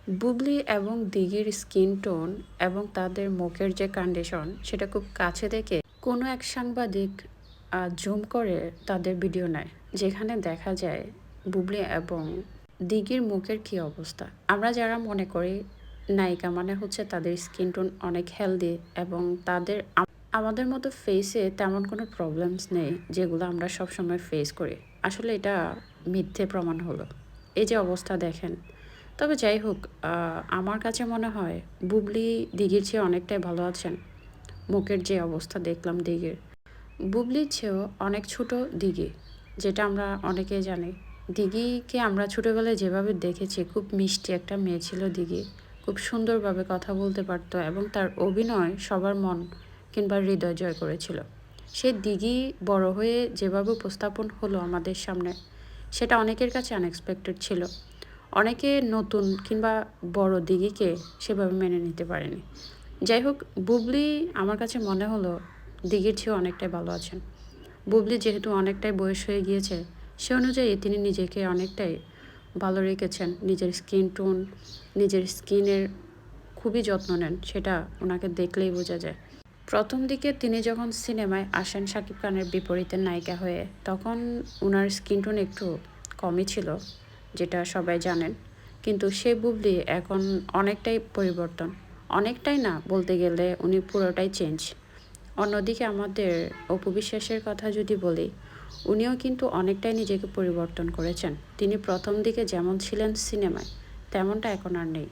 বুবলি এবং দিঘির skin tone এবং তাদের মুখের যে কন্ডিশন সেটা খুব কাছে থেকে কোনো এক সাংবাদিক জুম করে তাদের ভিডিও নেয়, যেখানে দেখা যায় বুবলি এবং দিঘির মুখের কী অবস্থা। আমরা যারা মনে করি নায়িকা মানে হচ্ছে তাদের স্কিন টোন অনেক হেলদি এবং তাদের আমাদের মতো ফেসে তেমন কোনো প্রবলেমস নেই যেগুলো আমরা সবসময় ফেস করি। আসলে এটা মিথ্যে প্রমাণ হলো। এই যে অবস্থা দেখেন। তবে যাই হোক, আমার কাছে মনে হয় বুবলি দিঘির চেয়ে অনেকটাই ভালো আছেন। মুখের যে অবস্থা দেখলাম দিঘির, বুবলির চেয়েও অনেক ছোট দিঘি, যেটা আমরা অনেকেই জানি। দিঘিকে আমরা ছোটোবেলায় যেভাবে দেখেছি, খুব মিষ্টি একটা মেয়ে ছিল দিঘি। খুব সুন্দরভাবে কথা বলতে পারতো এবং তার অভিনয় সবার মন কিংবা হৃদয় জয় করেছিল। সে দিঘি বড় হয়ে যেভাবে উপস্থাপন হলো আমাদের সামনে, সেটা অনেকের কাছে আনএক্সপেক্টেড ছিল। অনেকে নতুন কিংবা বড় দিঘিকে সেভাবে মেনে নিতে পারেনি। যাই হোক, বুবলি আমার কাছে মনে হলো দিঘির চেয়েও অনেকটাই ভালো আছেন। বুবলি যেহেতু অনেকটাই বয়স হয়ে গিয়েছে, সে অনুযায়ী তিনি নিজেকে অনেকটাই ভালো রেখেছেন। নিজের স্কিন টোন, নিজের স্কিনের খুবই যত্ন নেন, সেটা ওনাকে দেখলেই বোঝা যায়। প্রথম দিকে তিনি যখন সিনেমায় আসেন শাকিব খানের বিপরীতে নায়িকা হয়ে, তখন ওনার স্কিন টোন একটু কমই ছিল, যেটা সবাই জানেন। কিন্তু সে বুবলি এখন অনেকটাই পরিবর্তন। অনেকটাই না, বলতে গেলে উনি পুরোটাই চেঞ্জ। অন্যদিকে আমাদের অপু বিশ্বাসের কথা যদি বলি, উনিও কিন্তু অনেকটাই নিজেকে পরিবর্তন করেছেন। তিনি প্রথম দিকে যেমন ছিলেন সিনেমায়, তেমনটা এখন আর নেই।